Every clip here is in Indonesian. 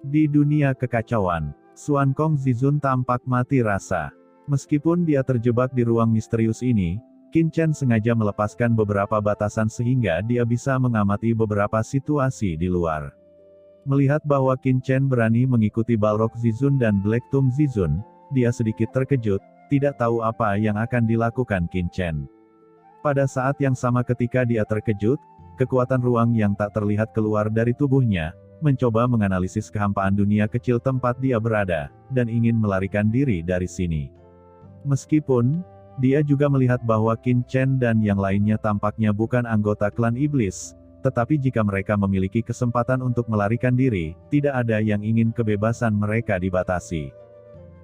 Di dunia kekacauan, Xuan Kong Zizun tampak mati rasa. Meskipun dia terjebak di ruang misterius ini, Qin Chen sengaja melepaskan beberapa batasan sehingga dia bisa mengamati beberapa situasi di luar. Melihat bahwa Qin Chen berani mengikuti Balrog Zizun dan Black Tomb Zizun, dia sedikit terkejut, tidak tahu apa yang akan dilakukan Qin Chen. Pada saat yang sama ketika dia terkejut, kekuatan ruang yang tak terlihat keluar dari tubuhnya, mencoba menganalisis kehampaan dunia kecil tempat dia berada, dan ingin melarikan diri dari sini. Meskipun, dia juga melihat bahwa Qin Chen dan yang lainnya tampaknya bukan anggota klan iblis, tetapi jika mereka memiliki kesempatan untuk melarikan diri, tidak ada yang ingin kebebasan mereka dibatasi.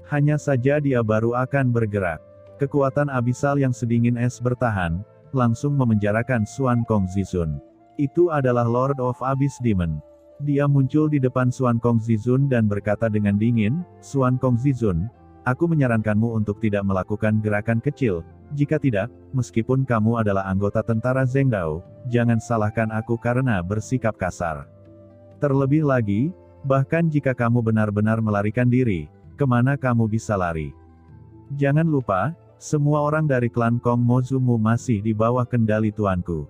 Hanya saja dia baru akan bergerak. Kekuatan abisal yang sedingin es bertahan, langsung memenjarakan Xuan Kong Zizun. Itu adalah Lord of Abyss Demon. Dia muncul di depan Xuan Kong Zizun dan berkata dengan dingin, "Xuan Kong Zizun, aku menyarankanmu untuk tidak melakukan gerakan kecil. Jika tidak, meskipun kamu adalah anggota tentara Zhengdao, jangan salahkan aku karena bersikap kasar. Terlebih lagi, bahkan jika kamu benar-benar melarikan diri, kemana kamu bisa lari? Jangan lupa, semua orang dari klan Kong Mozumu masih di bawah kendali tuanku."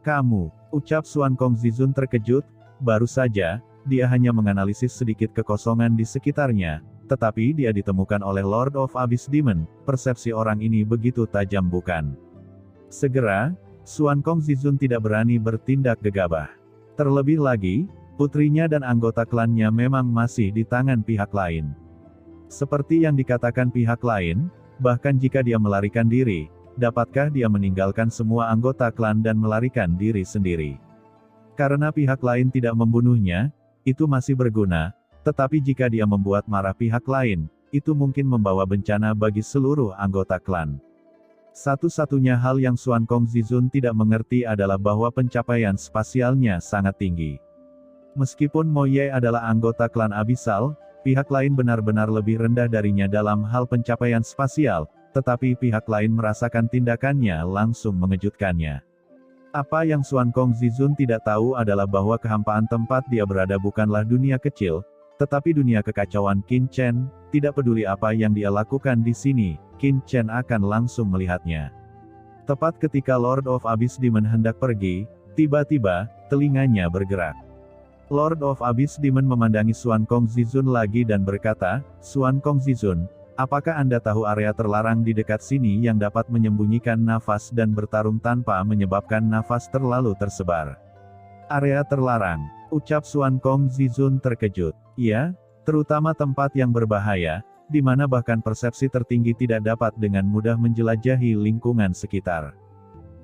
"Kamu," ucap Xuan Kong Zizun terkejut. Baru saja, dia hanya menganalisis sedikit kekosongan di sekitarnya, tetapi dia ditemukan oleh Lord of Abyss Demon. Persepsi orang ini begitu tajam bukan? Segera, Xuan Kong Zizun tidak berani bertindak gegabah. Terlebih lagi, putrinya dan anggota klannya memang masih di tangan pihak lain. Seperti yang dikatakan pihak lain, bahkan jika dia melarikan diri, dapatkah dia meninggalkan semua anggota klan dan melarikan diri sendiri? Karena pihak lain tidak membunuhnya, itu masih berguna, tetapi jika dia membuat marah pihak lain, itu mungkin membawa bencana bagi seluruh anggota klan. Satu-satunya hal yang Xuan Kong Zizun tidak mengerti adalah bahwa pencapaian spasialnya sangat tinggi. Meskipun Mo Ye adalah anggota klan Abisal, pihak lain benar-benar lebih rendah darinya dalam hal pencapaian spasial, tetapi pihak lain merasakan tindakannya langsung mengejutkannya. Apa yang Xuan Kong Zizun tidak tahu adalah bahwa kehampaan tempat dia berada bukanlah dunia kecil, tetapi dunia kekacauan Qin Chen. Tidak peduli apa yang dia lakukan di sini, Qin Chen akan langsung melihatnya. Tepat ketika Lord of Abyss Demon hendak pergi, tiba-tiba, telinganya bergerak. Lord of Abyss Demon memandangi Xuan Kong Zizun lagi dan berkata, "Xuan Kong Zizun, apakah Anda tahu area terlarang di dekat sini yang dapat menyembunyikan nafas dan bertarung tanpa menyebabkan nafas terlalu tersebar?" "Area terlarang," ucap Xuan Kong Zizun terkejut. "Ya, terutama tempat yang berbahaya, di mana bahkan persepsi tertinggi tidak dapat dengan mudah menjelajahi lingkungan sekitar,"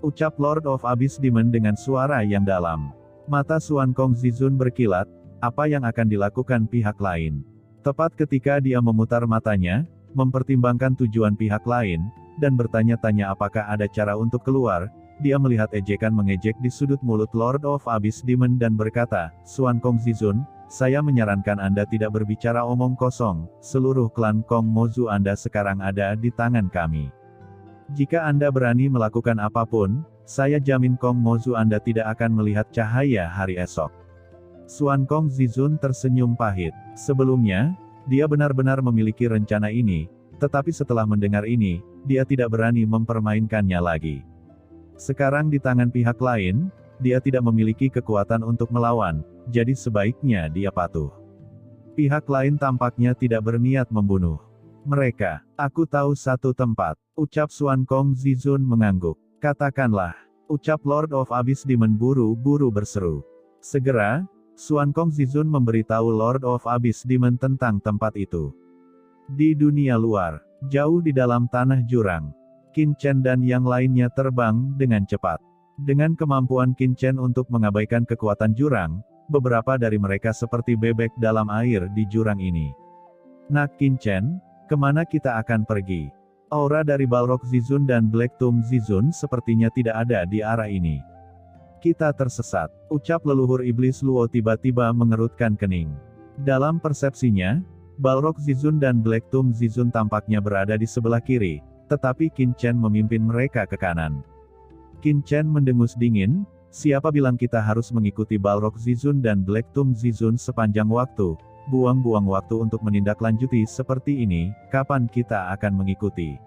ucap Lord of Abyss Demon dengan suara yang dalam. Mata Xuan Kong Zizun berkilat, apa yang akan dilakukan pihak lain? Tepat ketika dia memutar matanya, mempertimbangkan tujuan pihak lain, dan bertanya-tanya apakah ada cara untuk keluar, dia melihat ejekan mengejek di sudut mulut Lord of Abyss Demon dan berkata, "Xuan Kong Zizun, saya menyarankan Anda tidak berbicara omong kosong, seluruh klan Kong Mozu Anda sekarang ada di tangan kami. Jika Anda berani melakukan apapun, saya jamin Kong Mozu Anda tidak akan melihat cahaya hari esok." Xuan Kong Zizun tersenyum pahit. Sebelumnya, dia benar-benar memiliki rencana ini, tetapi setelah mendengar ini, dia tidak berani mempermainkannya lagi. Sekarang di tangan pihak lain, dia tidak memiliki kekuatan untuk melawan, jadi sebaiknya dia patuh. Pihak lain tampaknya tidak berniat membunuh mereka. "Aku tahu satu tempat," ucap Xuan Kong Zizun mengangguk. "Katakanlah," ucap Lord of Abyss Demon buru-buru berseru. Segera, Xuan Kong Zizun memberitahu Lord of Abyss Demon tentang tempat itu. Di dunia luar, jauh di dalam tanah jurang, Qin Chen dan yang lainnya terbang dengan cepat. Dengan kemampuan Qin Chen untuk mengabaikan kekuatan jurang, beberapa dari mereka seperti bebek dalam air di jurang ini. "Nak Qin Chen, kemana kita akan pergi? Aura dari Balrog Zizun dan Black Tomb Zizun sepertinya tidak ada di arah ini. Kita tersesat," ucap leluhur iblis Luo tiba-tiba mengerutkan kening. Dalam persepsinya, Balrog Zizun dan Black Tomb Zizun tampaknya berada di sebelah kiri, tetapi Qin Chen memimpin mereka ke kanan. Qin Chen mendengus dingin, "Siapa bilang kita harus mengikuti Balrog Zizun dan Black Tomb Zizun sepanjang waktu? buang-buang waktu untuk menindaklanjuti seperti ini, kapan kita akan mengikuti?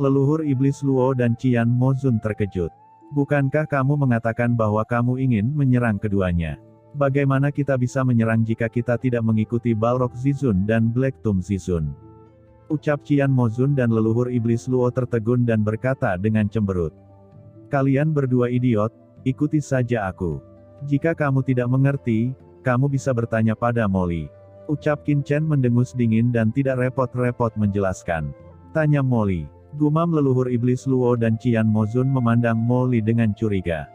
Leluhur iblis Luo dan Qian Mozun terkejut. Bukankah kamu mengatakan bahwa kamu ingin menyerang keduanya? Bagaimana kita bisa menyerang jika kita tidak mengikuti Balrog Zizun dan Black Tomb Zizun? Ucap Qian Mozun dan leluhur iblis Luo tertegun dan berkata dengan cemberut. Kalian berdua idiot, ikuti saja aku. Jika kamu tidak mengerti, kamu bisa bertanya pada Molly. Ucap Qin Chen mendengus dingin dan tidak repot-repot menjelaskan. Tanya Molly. Gumam leluhur iblis Luo dan Qian Mozun memandang Molly dengan curiga.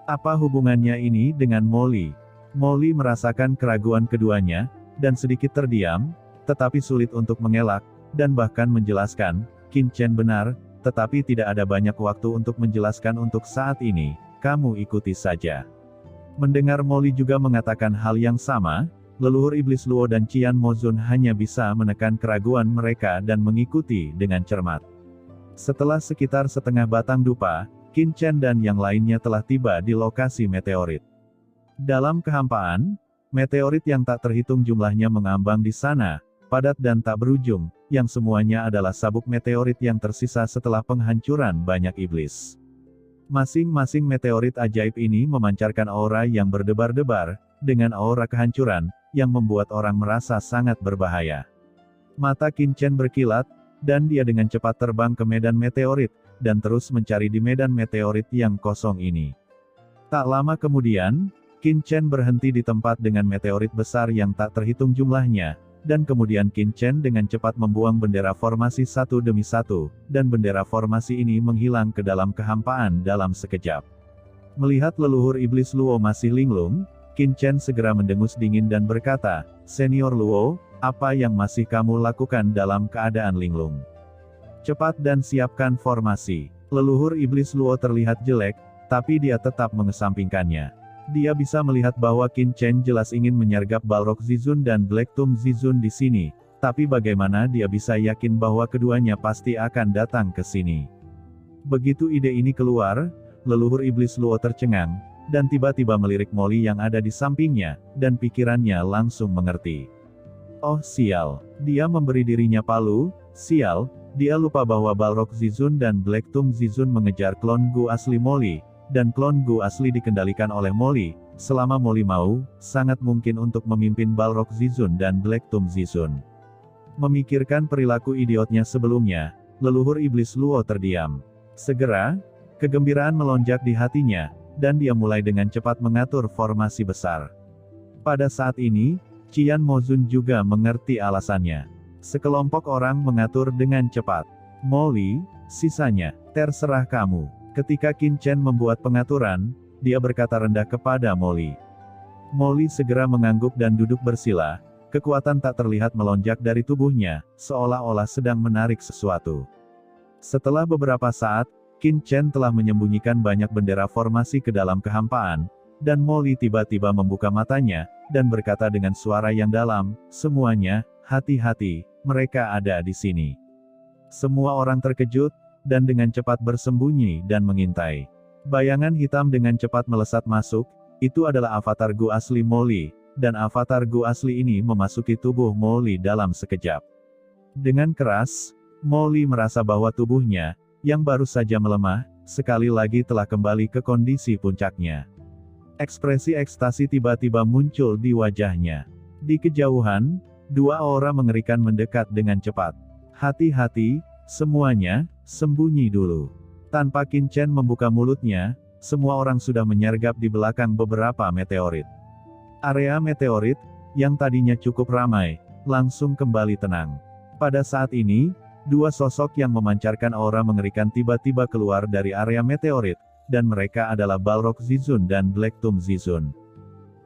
Apa hubungannya ini dengan Molly? Molly merasakan keraguan keduanya, dan sedikit terdiam, tetapi sulit untuk mengelak, dan bahkan menjelaskan, Qin Chen benar, tetapi tidak ada banyak waktu untuk menjelaskan untuk saat ini, kamu ikuti saja. Mendengar Molly juga mengatakan hal yang sama, leluhur iblis Luo dan Qian Mozun hanya bisa menekan keraguan mereka dan mengikuti dengan cermat. Setelah sekitar setengah batang dupa, Qin Chen dan yang lainnya telah tiba di lokasi meteorit. Dalam kehampaan, meteorit yang tak terhitung jumlahnya mengambang di sana, padat dan tak berujung, yang semuanya adalah sabuk meteorit yang tersisa setelah penghancuran banyak iblis. Masing-masing meteorit ajaib ini memancarkan aura yang berdebar-debar, dengan aura kehancuran, yang membuat orang merasa sangat berbahaya. Mata Qin Chen berkilat, dan dia dengan cepat terbang ke medan meteorit, dan terus mencari di medan meteorit yang kosong ini. Tak lama kemudian, Qin Chen berhenti di tempat dengan meteorit besar yang tak terhitung jumlahnya, dan kemudian Qin Chen dengan cepat membuang bendera formasi satu demi satu, dan bendera formasi ini menghilang ke dalam kehampaan dalam sekejap. Melihat leluhur iblis Luo masih linglung, Qin Chen segera mendengus dingin dan berkata, Senior Luo, apa yang masih kamu lakukan dalam keadaan linglung? Cepat dan siapkan formasi. Leluhur iblis Luo terlihat jelek, tapi dia tetap mengesampingkannya. Dia bisa melihat bahwa Qin Chen jelas ingin menyergap Balrog Zizun dan Black Tomb Zizun di sini, tapi bagaimana dia bisa yakin bahwa keduanya pasti akan datang ke sini? Begitu ide ini keluar, leluhur iblis Luo tercengang, dan tiba-tiba melirik Molly yang ada di sampingnya, dan pikirannya langsung mengerti. Oh sial, dia memberi dirinya palu, sial, dia lupa bahwa Balrog Zizun dan Black Tomb Zizun mengejar klon Gu asli Molly. Dan klon Gu asli dikendalikan oleh Molly, selama Molly mau, sangat mungkin untuk memimpin Balrog Zizun dan Black Tomb Zizun. Memikirkan perilaku idiotnya sebelumnya, leluhur iblis Luo terdiam. Segera, kegembiraan melonjak di hatinya, dan dia mulai dengan cepat mengatur formasi besar. Pada saat ini, Qian Mozun juga mengerti alasannya. Sekelompok orang mengatur dengan cepat. Molly, sisanya, terserah kamu. Ketika Qin Chen membuat pengaturan, dia berkata rendah kepada Molly. Molly segera mengangguk dan duduk bersila, kekuatan tak terlihat melonjak dari tubuhnya, seolah-olah sedang menarik sesuatu. Setelah beberapa saat, Qin Chen telah menyembunyikan banyak bendera formasi ke dalam kehampaan, dan Molly tiba-tiba membuka matanya, dan berkata dengan suara yang dalam, semuanya, hati-hati, mereka ada di sini. Semua orang terkejut, dan dengan cepat bersembunyi dan mengintai. Bayangan hitam dengan cepat melesat masuk, itu adalah avatar Gu asli Molly, dan avatar Gu asli ini memasuki tubuh Molly dalam sekejap. Dengan keras, Molly merasa bahwa tubuhnya, yang baru saja melemah, sekali lagi telah kembali ke kondisi puncaknya. Ekspresi ekstasi tiba-tiba muncul di wajahnya. Di kejauhan, dua aura mengerikan mendekat dengan cepat. Hati-hati, semuanya, sembunyi dulu. Tanpa Qin Chen membuka mulutnya, semua orang sudah menyergap di belakang beberapa meteorit. Area meteorit, yang tadinya cukup ramai, langsung kembali tenang. Pada saat ini, dua sosok yang memancarkan aura mengerikan tiba-tiba keluar dari area meteorit, dan mereka adalah Balrog Zizun dan Black Tomb Zizun.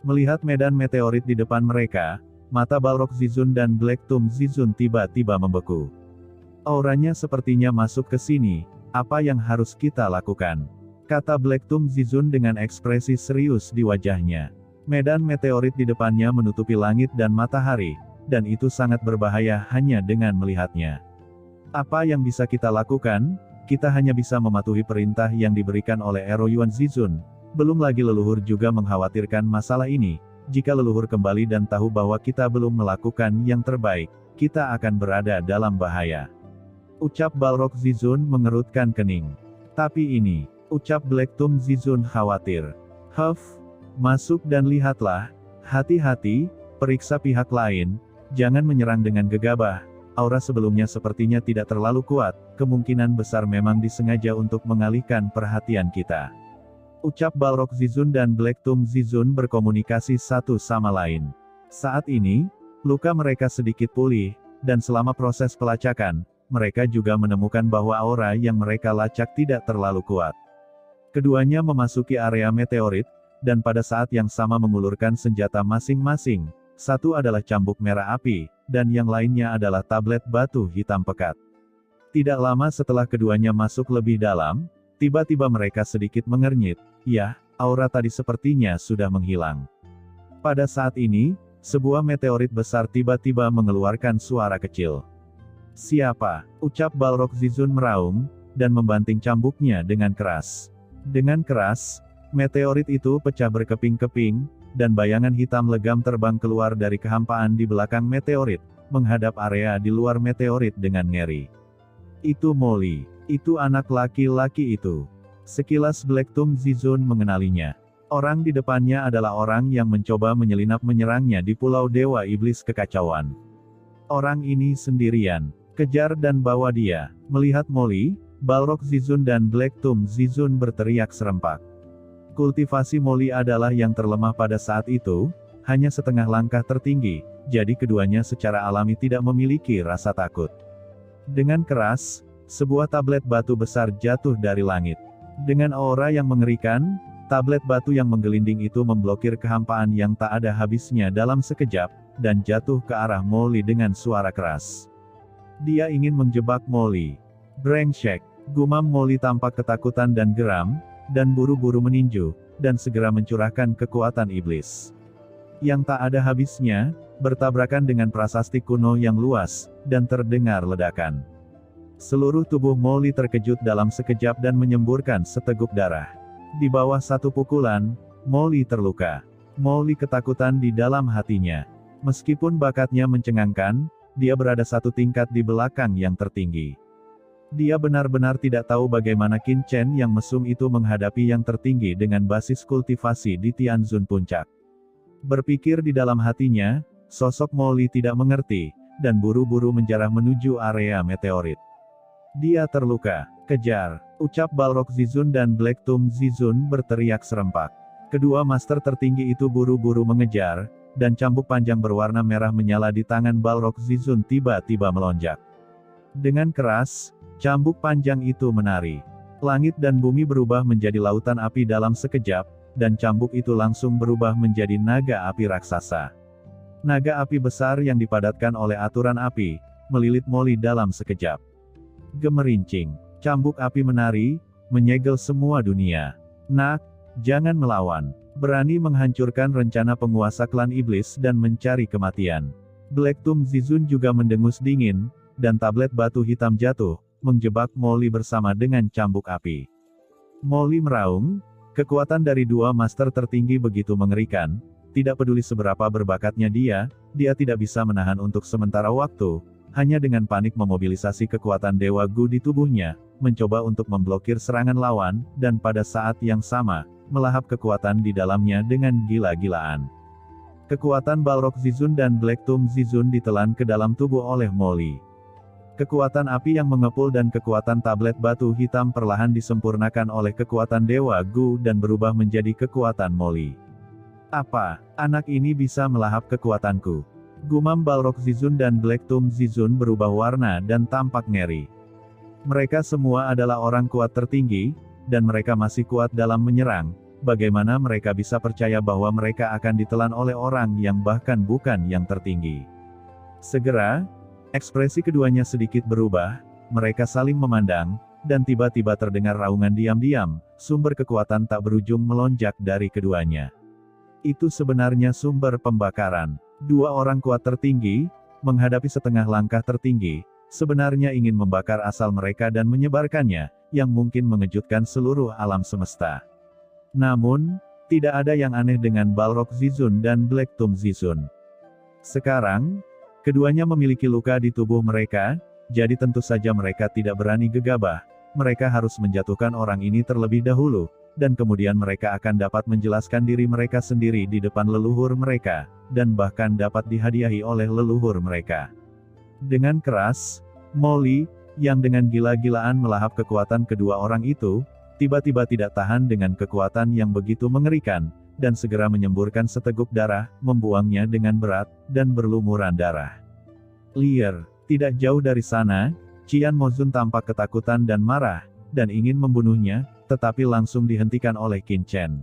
Melihat medan meteorit di depan mereka, mata Balrog Zizun dan Black Tomb Zizun tiba-tiba membeku. Auranya sepertinya masuk ke sini, apa yang harus kita lakukan? Kata Black Tomb Zizun dengan ekspresi serius di wajahnya. Medan meteorit di depannya menutupi langit dan matahari, dan itu sangat berbahaya hanya dengan melihatnya. Apa yang bisa kita lakukan? Kita hanya bisa mematuhi perintah yang diberikan oleh Ero Yuan Zizun. Belum lagi leluhur juga mengkhawatirkan masalah ini, Jika leluhur kembali dan tahu bahwa kita belum melakukan yang terbaik, kita akan berada dalam bahaya. Ucap Balrog Zizun mengerutkan kening. Tapi ini, ucap Black Tomb Zizun khawatir. Masuk dan lihatlah. Hati-hati, periksa pihak lain, jangan menyerang dengan gegabah. Aura sebelumnya sepertinya tidak terlalu kuat, kemungkinan besar memang disengaja untuk mengalihkan perhatian kita. Ucap Balrog Zizun dan Black Tomb Zizun berkomunikasi satu sama lain. Saat ini, luka mereka sedikit pulih, dan selama proses pelacakan, mereka juga menemukan bahwa aura yang mereka lacak tidak terlalu kuat. Keduanya memasuki area meteorit, dan pada saat yang sama mengulurkan senjata masing-masing. Satu adalah cambuk merah api, dan yang lainnya adalah tablet batu hitam pekat. Tidak lama setelah keduanya masuk lebih dalam, tiba-tiba mereka sedikit mengernyit. Ya, aura tadi sepertinya sudah menghilang. Pada saat ini, sebuah meteorit besar tiba-tiba mengeluarkan suara kecil. Siapa? Ucap Balrog Zizun meraung, dan membanting cambuknya dengan keras. Dengan keras, meteorit itu pecah berkeping-keping, dan bayangan hitam legam terbang keluar dari kehampaan di belakang meteorit, menghadap area di luar meteorit dengan ngeri. Itu Molly. Itu anak laki-laki itu. Sekilas Black Tomb Zizun mengenalinya. Orang di depannya adalah orang yang mencoba menyelinap menyerangnya di Pulau Dewa Iblis Kekacauan. Orang ini sendirian. Kejar dan bawa dia. Melihat Molly, Balrog Zizun dan Black Tomb Zizun berteriak serempak. Kultivasi Molly adalah yang terlemah pada saat itu, hanya setengah langkah tertinggi, jadi keduanya secara alami tidak memiliki rasa takut. Dengan keras, sebuah tablet batu besar jatuh dari langit. Dengan aura yang mengerikan, tablet batu yang menggelinding itu memblokir kehampaan yang tak ada habisnya dalam sekejap, dan jatuh ke arah Molly dengan suara keras. Dia ingin menjebak Molly. Brengsek, gumam Molly tampak ketakutan dan geram, dan buru-buru meninju, dan segera mencurahkan kekuatan iblis. Yang tak ada habisnya, bertabrakan dengan prasasti kuno yang luas, dan terdengar ledakan. Seluruh tubuh Molly terkejut dalam sekejap dan menyemburkan seteguk darah. Di bawah satu pukulan, Molly terluka. Molly ketakutan di dalam hatinya. Meskipun bakatnya mencengangkan, dia berada satu tingkat di belakang yang tertinggi. Dia benar-benar tidak tahu bagaimana Qin Chen yang mesum itu menghadapi yang tertinggi dengan basis kultivasi di Tianzun Puncak. Berpikir di dalam hatinya, sosok Molly tidak mengerti, dan buru-buru menjarah menuju area meteorit. Dia terluka. Kejar, ucap Balrog Zizun dan Black Tomb Zizun berteriak serempak. Kedua master tertinggi itu buru-buru mengejar, dan cambuk panjang berwarna merah menyala di tangan Balrog Zizun tiba-tiba melonjak. Dengan keras, cambuk panjang itu menari. Langit dan bumi berubah menjadi lautan api dalam sekejap, dan cambuk itu langsung berubah menjadi naga api raksasa. Naga api besar yang dipadatkan oleh aturan api, melilit Molly dalam sekejap. Gemerincing, cambuk api menari, menyegel semua dunia. Nak, jangan melawan. Berani menghancurkan rencana penguasa klan iblis dan mencari kematian. Black Tomb Zizun juga mendengus dingin, dan tablet batu hitam jatuh, menjebak Molly bersama dengan cambuk api. Molly meraung, kekuatan dari dua master tertinggi begitu mengerikan, tidak peduli seberapa berbakatnya dia tidak bisa menahan untuk sementara waktu. Hanya dengan panik memobilisasi kekuatan Dewa Gu di tubuhnya, mencoba untuk memblokir serangan lawan, dan pada saat yang sama, melahap kekuatan di dalamnya dengan gila-gilaan. Kekuatan Balrog Zizun dan Black Tomb Zizun ditelan ke dalam tubuh oleh Molly. Kekuatan api yang mengepul dan kekuatan tablet batu hitam perlahan disempurnakan oleh kekuatan Dewa Gu dan berubah menjadi kekuatan Molly. Apa, anak ini bisa melahap kekuatanku? Gumam Balrog Zizun dan Black Tomb Zizun berubah warna dan tampak ngeri. Mereka semua adalah orang kuat tertinggi, dan mereka masih kuat dalam menyerang. Bagaimana mereka bisa percaya bahwa mereka akan ditelan oleh orang yang bahkan bukan yang tertinggi? Segera, ekspresi keduanya sedikit berubah, mereka saling memandang, dan tiba-tiba terdengar raungan diam-diam, sumber kekuatan tak berujung melonjak dari keduanya. Itu sebenarnya sumber pembakaran. Dua orang kuat tertinggi, menghadapi setengah langkah tertinggi, sebenarnya ingin membakar asal mereka dan menyebarkannya, yang mungkin mengejutkan seluruh alam semesta. Namun, Tidak ada yang aneh dengan Balrog Zizun dan Black Tomb Zizun. Sekarang, keduanya memiliki luka di tubuh mereka, jadi tentu saja mereka tidak berani gegabah. Mereka harus menjatuhkan orang ini terlebih dahulu, dan kemudian mereka akan dapat menjelaskan diri mereka sendiri di depan leluhur mereka, dan bahkan dapat dihadiahi oleh leluhur mereka. Dengan keras, Molly, yang dengan gila-gilaan melahap kekuatan kedua orang itu, tiba-tiba tidak tahan dengan kekuatan yang begitu mengerikan, dan segera menyemburkan seteguk darah, membuangnya dengan berat, dan berlumuran darah. Liar, tidak jauh dari sana, Qian Mozun tampak ketakutan dan marah, dan ingin membunuhnya, tetapi langsung dihentikan oleh Qin Chen.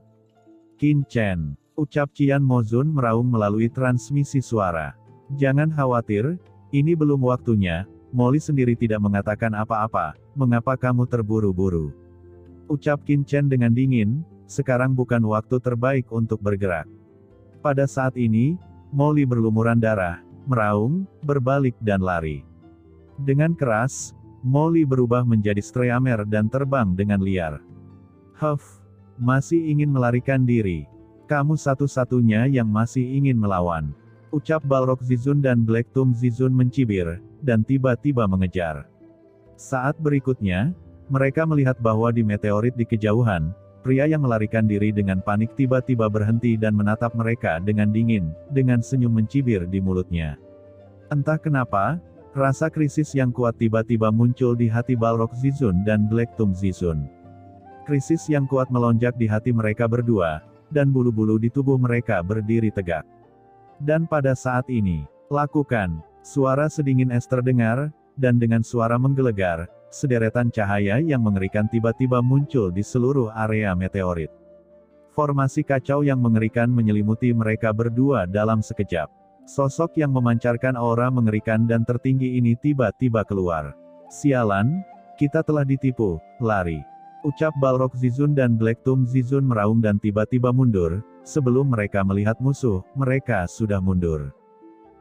Qin Chen, ucap Qian Mozun meraung melalui transmisi suara. Jangan khawatir, ini belum waktunya. Molly sendiri tidak mengatakan apa-apa, mengapa kamu terburu-buru? Ucap Qin Chen dengan dingin, sekarang bukan waktu terbaik untuk bergerak. Pada saat ini, Molly berlumuran darah, meraung, berbalik dan lari. Dengan keras, Molly berubah menjadi Streamer dan terbang dengan liar. Huff, masih ingin melarikan diri. Kamu satu-satunya yang masih ingin melawan. Ucap Balrog Zizun dan Black Tomb Zizun mencibir, dan tiba-tiba mengejar. Saat berikutnya, mereka melihat bahwa di meteorit di kejauhan, pria yang melarikan diri dengan panik tiba-tiba berhenti dan menatap mereka dengan dingin, dengan senyum mencibir di mulutnya. Entah kenapa, rasa krisis yang kuat tiba-tiba muncul di hati Balrog Zizun dan Black Tomb Zizun. Krisis yang kuat melonjak di hati mereka berdua, dan bulu-bulu di tubuh mereka berdiri tegak. Dan pada saat ini, lakukan, suara sedingin es terdengar, dan dengan suara menggelegar, sederetan cahaya yang mengerikan tiba-tiba muncul di seluruh area meteorit. Formasi kacau yang mengerikan menyelimuti mereka berdua dalam sekejap. Sosok yang memancarkan aura mengerikan dan tertinggi ini tiba-tiba keluar. Sialan, kita telah ditipu, lari. Ucap Balrog Zizun dan Black Tomb Zizun meraung dan tiba-tiba mundur, sebelum mereka melihat musuh, mereka sudah mundur.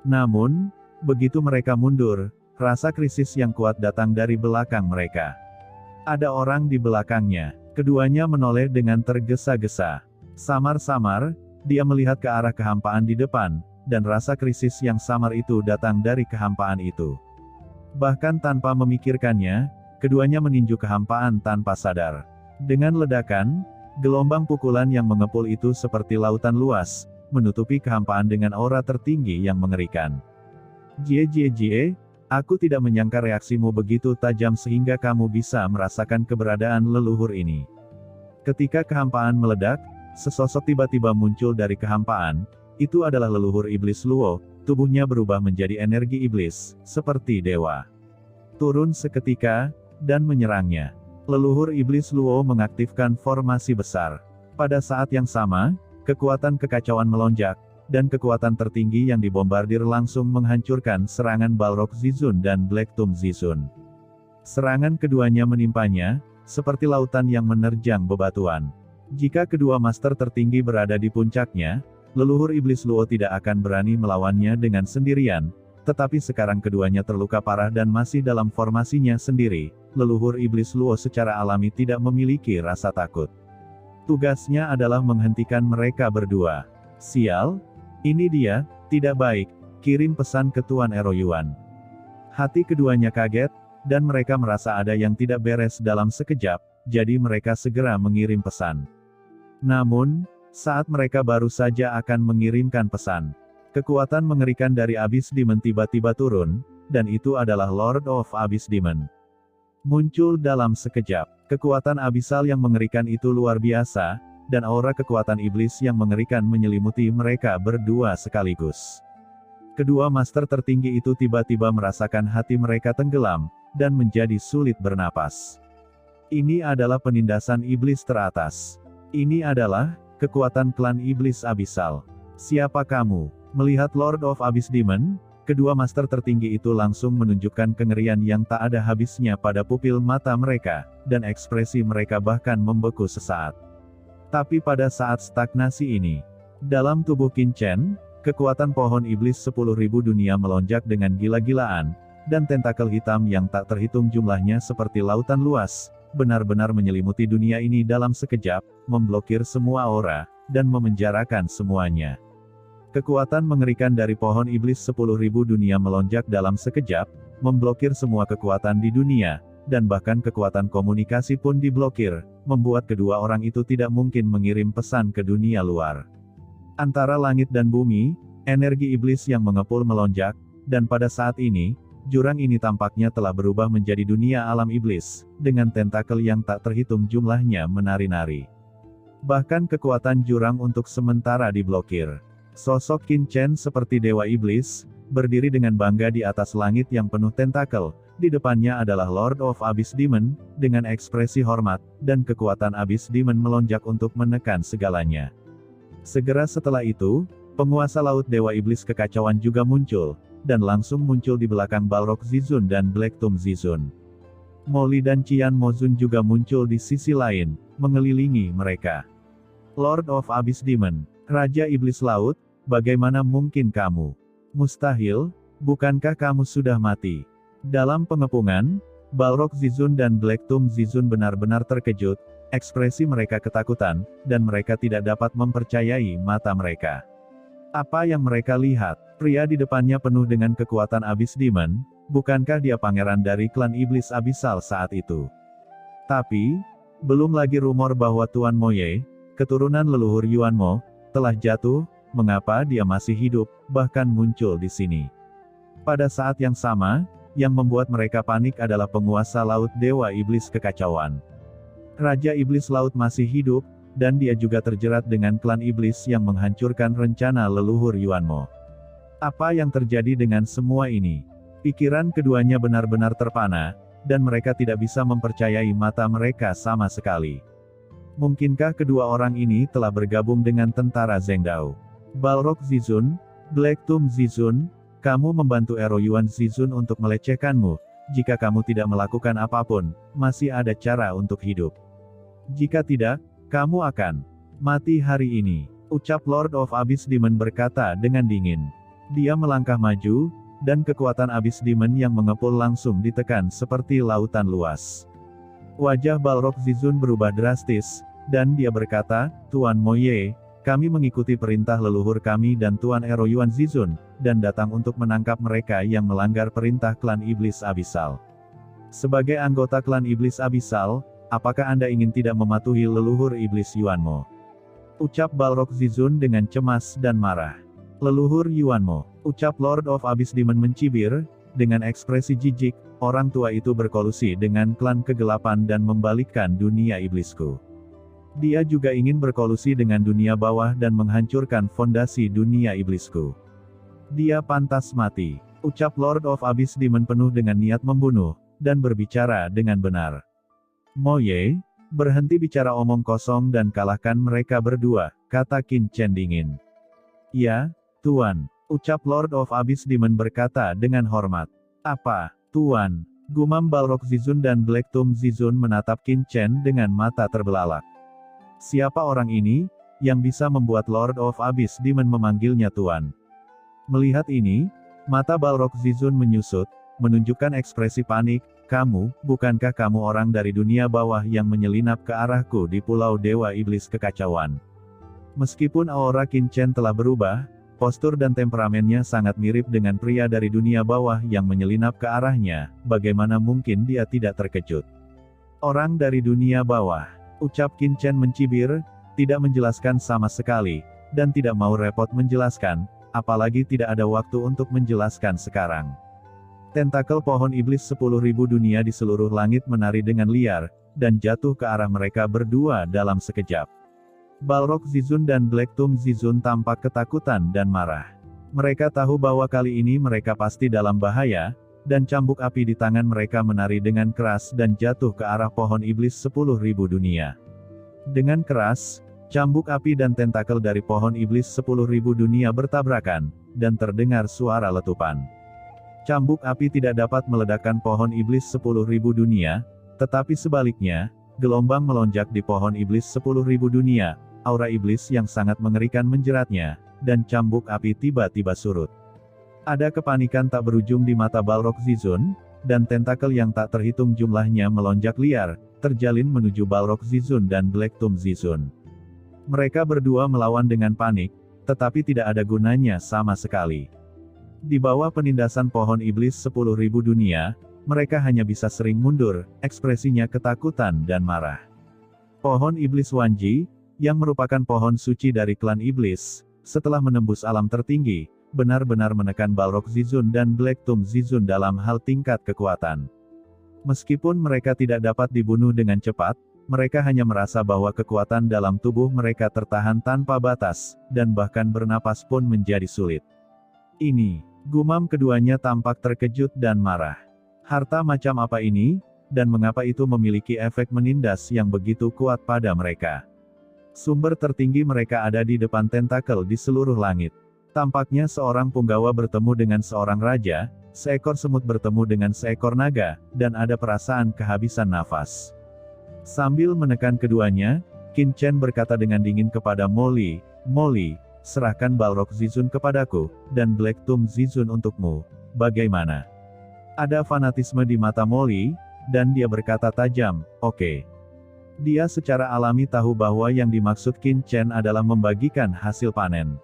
Namun, begitu mereka mundur, rasa krisis yang kuat datang dari belakang mereka. Ada orang di belakangnya, keduanya menoleh dengan tergesa-gesa. Samar-samar, dia melihat ke arah kehampaan di depan, dan rasa krisis yang samar itu datang dari kehampaan itu. Bahkan tanpa memikirkannya, keduanya meninju kehampaan tanpa sadar. Dengan ledakan, gelombang pukulan yang mengepul itu seperti lautan luas, menutupi kehampaan dengan aura tertinggi yang mengerikan. Jie, aku tidak menyangka reaksimu begitu tajam sehingga kamu bisa merasakan keberadaan leluhur ini. Ketika kehampaan meledak, sesosok tiba-tiba muncul dari kehampaan. Itu adalah leluhur iblis Luo, tubuhnya berubah menjadi energi iblis, seperti dewa. Turun seketika, dan menyerangnya. Leluhur iblis Luo mengaktifkan formasi besar. Pada saat yang sama, kekuatan kekacauan melonjak, dan kekuatan tertinggi yang dibombardir langsung menghancurkan serangan Balrog Zizun dan Black Tomb Zizun. Serangan keduanya menimpanya, seperti lautan yang menerjang bebatuan. Jika kedua master tertinggi berada di puncaknya, leluhur iblis Luo tidak akan berani melawannya dengan sendirian, tetapi sekarang keduanya terluka parah dan masih dalam formasinya sendiri. Leluhur iblis Luo secara alami tidak memiliki rasa takut. Tugasnya adalah menghentikan mereka berdua. Sial, ini dia, tidak baik, kirim pesan ke Tuan Ero Yuan. Hati keduanya kaget, dan mereka merasa ada yang tidak beres dalam sekejap, jadi mereka segera mengirim pesan. Namun, saat mereka baru saja akan mengirimkan pesan, kekuatan mengerikan dari Abyss Demon tiba-tiba turun, dan itu adalah Lord of Abyss Demon. Muncul dalam sekejap, kekuatan abisal yang mengerikan itu luar biasa, dan aura kekuatan iblis yang mengerikan menyelimuti mereka berdua sekaligus. Kedua master tertinggi itu tiba-tiba merasakan hati mereka tenggelam, dan menjadi sulit bernapas. Ini adalah penindasan iblis teratas. Ini adalah kekuatan klan iblis abisal. Siapa kamu? Melihat Lord of Abyss Demon, kedua master tertinggi itu langsung menunjukkan kengerian yang tak ada habisnya pada pupil mata mereka, dan ekspresi mereka bahkan membeku sesaat. Tapi pada saat stagnasi ini, dalam tubuh Qin Chen, kekuatan pohon iblis 10.000 dunia melonjak dengan gila-gilaan, dan tentakel hitam yang tak terhitung jumlahnya seperti lautan luas, benar-benar menyelimuti dunia ini dalam sekejap, memblokir semua aura, dan memenjarakan semuanya. Kekuatan mengerikan dari pohon iblis 10.000 dunia melonjak dalam sekejap, memblokir semua kekuatan di dunia, dan bahkan kekuatan komunikasi pun diblokir, membuat kedua orang itu tidak mungkin mengirim pesan ke dunia luar. Antara langit dan bumi, energi iblis yang mengepul melonjak, dan pada saat ini, jurang ini tampaknya telah berubah menjadi dunia alam iblis, dengan tentakel yang tak terhitung jumlahnya menari-nari. Bahkan kekuatan jurang untuk sementara diblokir. Sosok Qin Chen seperti dewa iblis, berdiri dengan bangga di atas langit yang penuh tentakel. Di depannya adalah Lord of Abyss Demon, dengan ekspresi hormat, dan kekuatan Abyss Demon melonjak untuk menekan segalanya. Segera setelah itu, penguasa laut Dewa Iblis Kekacauan juga muncul, dan langsung muncul di belakang Balrog Zizun dan Black Tomb Zizun. Molly dan Qian Mozun juga muncul di sisi lain, mengelilingi mereka. Lord of Abyss Demon, Raja Iblis Laut, bagaimana mungkin kamu? Mustahil, bukankah kamu sudah mati? Dalam pengepungan, Balrog Zizun dan Black Tomb Zizun benar-benar terkejut, ekspresi mereka ketakutan, dan mereka tidak dapat mempercayai mata mereka. Apa yang mereka lihat? Pria di depannya penuh dengan kekuatan Abyss Demon, bukankah dia pangeran dari klan iblis abisal saat itu? Tapi, belum lagi rumor bahwa Tuan Moye, keturunan leluhur Yuan Mo, telah jatuh, mengapa dia masih hidup, bahkan muncul di sini. Pada saat yang sama, yang membuat mereka panik adalah penguasa laut Dewa Iblis Kekacauan. Raja Iblis Laut masih hidup, dan dia juga terjerat dengan klan iblis yang menghancurkan rencana leluhur Yuan Mo. Apa yang terjadi dengan semua ini? Pikiran keduanya benar-benar terpana, dan mereka tidak bisa mempercayai mata mereka sama sekali. Mungkinkah kedua orang ini telah bergabung dengan tentara Zhengdao? Balrog Zizun, Black Tomb Zizun, kamu membantu Ero Yuan Zizun untuk melecehkanmu. Jika kamu tidak melakukan apapun, masih ada cara untuk hidup. Jika tidak, kamu akan mati hari ini, ucap Lord of Abyss Demon berkata dengan dingin. Dia melangkah maju, dan kekuatan Abyss Demon yang mengepul langsung ditekan seperti lautan luas. Wajah Balrog Zizun berubah drastis, dan dia berkata, Tuan Moye, kami mengikuti perintah leluhur kami dan Tuan Ero Yuan Zizun, dan datang untuk menangkap mereka yang melanggar perintah klan Iblis Abisal. Sebagai anggota klan Iblis Abisal, apakah Anda ingin tidak mematuhi leluhur Iblis Yuan Mo? Ucap Balrog Zizun dengan cemas dan marah. Leluhur Yuan Mo, ucap Lord of Abyss Demon mencibir, dengan ekspresi jijik, orang tua itu berkolusi dengan klan kegelapan dan membalikkan dunia iblisku. Dia juga ingin berkolusi dengan dunia bawah dan menghancurkan fondasi dunia iblisku. Dia pantas mati, ucap Lord of Abyss Demon penuh dengan niat membunuh, dan berbicara dengan benar. Moye, berhenti bicara omong kosong dan kalahkan mereka berdua, kata Qin Chen dingin. Ya, Tuan, ucap Lord of Abyss Demon berkata dengan hormat. Apa, Tuan? Gumam Balrog Zizun dan Black Tomb Zizun menatap Qin Chen dengan mata terbelalak. Siapa orang ini, yang bisa membuat Lord of Abyss Demon memanggilnya Tuan? Melihat ini, mata Balrog Zizun menyusut, menunjukkan ekspresi panik, bukankah kamu orang dari dunia bawah yang menyelinap ke arahku di Pulau Dewa Iblis Kekacauan? Meskipun aura Qin Chen telah berubah, postur dan temperamennya sangat mirip dengan pria dari dunia bawah yang menyelinap ke arahnya, bagaimana mungkin dia tidak terkejut? Orang dari dunia bawah, ucap Qin Chen mencibir, tidak menjelaskan sama sekali, dan tidak mau repot menjelaskan, apalagi tidak ada waktu untuk menjelaskan sekarang. Tentakel pohon iblis 10.000 dunia di seluruh langit menari dengan liar, dan jatuh ke arah mereka berdua dalam sekejap. Balrog Zizun dan Black Tomb Zizun tampak ketakutan dan marah. Mereka tahu bahwa kali ini mereka pasti dalam bahaya, dan cambuk api di tangan mereka menari dengan keras dan jatuh ke arah pohon iblis 10.000 dunia. Dengan keras, cambuk api dan tentakel dari pohon iblis 10.000 dunia bertabrakan, dan terdengar suara letupan. Cambuk api tidak dapat meledakkan pohon iblis 10.000 dunia, tetapi sebaliknya, gelombang melonjak di pohon iblis 10.000 dunia, aura iblis yang sangat mengerikan menjeratnya, dan cambuk api tiba-tiba surut. Ada kepanikan tak berujung di mata Balrog Zizun, dan tentakel yang tak terhitung jumlahnya melonjak liar, terjalin menuju Balrog Zizun dan Black Tomb Zizun. Mereka berdua melawan dengan panik, tetapi tidak ada gunanya sama sekali. Di bawah penindasan pohon iblis 10.000 dunia, mereka hanya bisa sering mundur, ekspresinya ketakutan dan marah. Pohon iblis Wanji, yang merupakan pohon suci dari klan iblis, setelah menembus alam tertinggi, benar-benar menekan Balrog Zizun dan Black Tomb Zizun dalam hal tingkat kekuatan. Meskipun mereka tidak dapat dibunuh dengan cepat, mereka hanya merasa bahwa kekuatan dalam tubuh mereka tertahan tanpa batas, dan bahkan bernapas pun menjadi sulit. Ini, gumam keduanya tampak terkejut dan marah. Harta macam apa ini, dan mengapa itu memiliki efek menindas yang begitu kuat pada mereka? Sumber tertinggi mereka ada di depan tentakel di seluruh langit. Tampaknya seorang punggawa bertemu dengan seorang raja, seekor semut bertemu dengan seekor naga, dan ada perasaan kehabisan nafas. Sambil menekan keduanya, Qin Chen berkata dengan dingin kepada Molly, "Molly, serahkan Balrog Zizun kepadaku, dan Black Tomb Zizun untukmu. Bagaimana?" Ada fanatisme di mata Molly, dan dia berkata tajam, "Oke." Dia secara alami tahu bahwa yang dimaksud Qin Chen adalah membagikan hasil panen.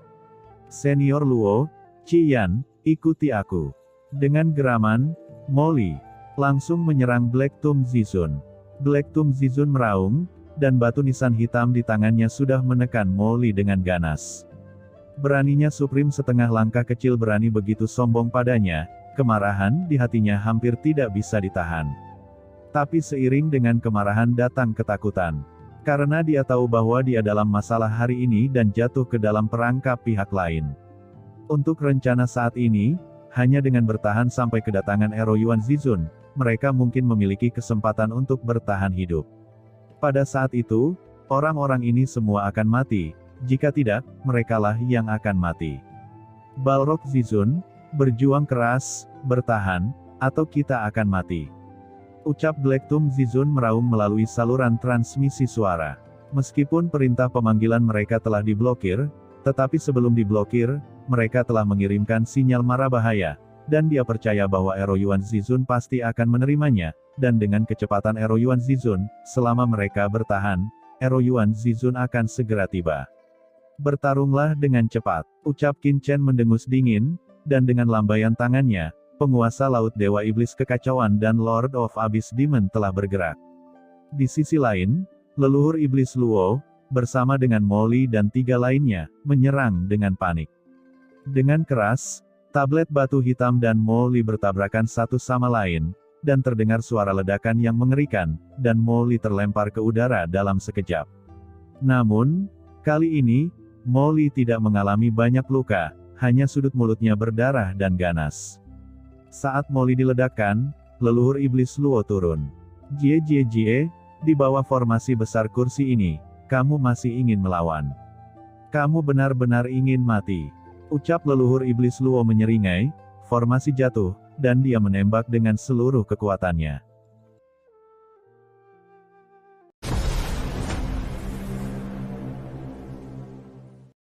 "Senior Luo, Qian, ikuti aku." Dengan geraman, Molly langsung menyerang Black Tomb Zizun. Black Tomb Zizun meraung, dan batu nisan hitam di tangannya sudah menekan Molly dengan ganas. Beraninya Supreme setengah langkah kecil berani begitu sombong padanya, kemarahan di hatinya hampir tidak bisa ditahan. Tapi seiring dengan kemarahan datang ketakutan. Karena dia tahu bahwa dia dalam masalah hari ini dan jatuh ke dalam perangkap pihak lain. Untuk rencana saat ini, hanya dengan bertahan sampai kedatangan Ero Yuan Zizun, mereka mungkin memiliki kesempatan untuk bertahan hidup. Pada saat itu, orang-orang ini semua akan mati, jika tidak, merekalah yang akan mati. Balrog Zizun, berjuang keras, bertahan, atau kita akan mati. Ucap Black Tomb Zizun meraung melalui saluran transmisi suara. Meskipun perintah pemanggilan mereka telah diblokir, tetapi sebelum diblokir, mereka telah mengirimkan sinyal mara bahaya, dan dia percaya bahwa Ero Yuan Zizun pasti akan menerimanya, dan dengan kecepatan Ero Yuan Zizun, selama mereka bertahan, Ero Yuan Zizun akan segera tiba. "Bertarunglah dengan cepat," ucap Qin Chen mendengus dingin, dan dengan lambaian tangannya, penguasa laut Dewa Iblis Kekacauan dan Lord of Abyss Demon telah bergerak. Di sisi lain, leluhur Iblis Luo, bersama dengan Molly dan 3 lainnya, menyerang dengan panik. Dengan keras, tablet batu hitam dan Molly bertabrakan satu sama lain, dan terdengar suara ledakan yang mengerikan, dan Molly terlempar ke udara dalam sekejap. Namun, kali ini, Molly tidak mengalami banyak luka, hanya sudut mulutnya berdarah dan ganas. Saat Molly diledakkan, leluhur Iblis Luo turun. "Jie, di bawah formasi besar kursi ini, kamu masih ingin melawan. Kamu benar-benar ingin mati." Ucap leluhur Iblis Luo menyeringai, formasi jatuh, dan dia menembak dengan seluruh kekuatannya.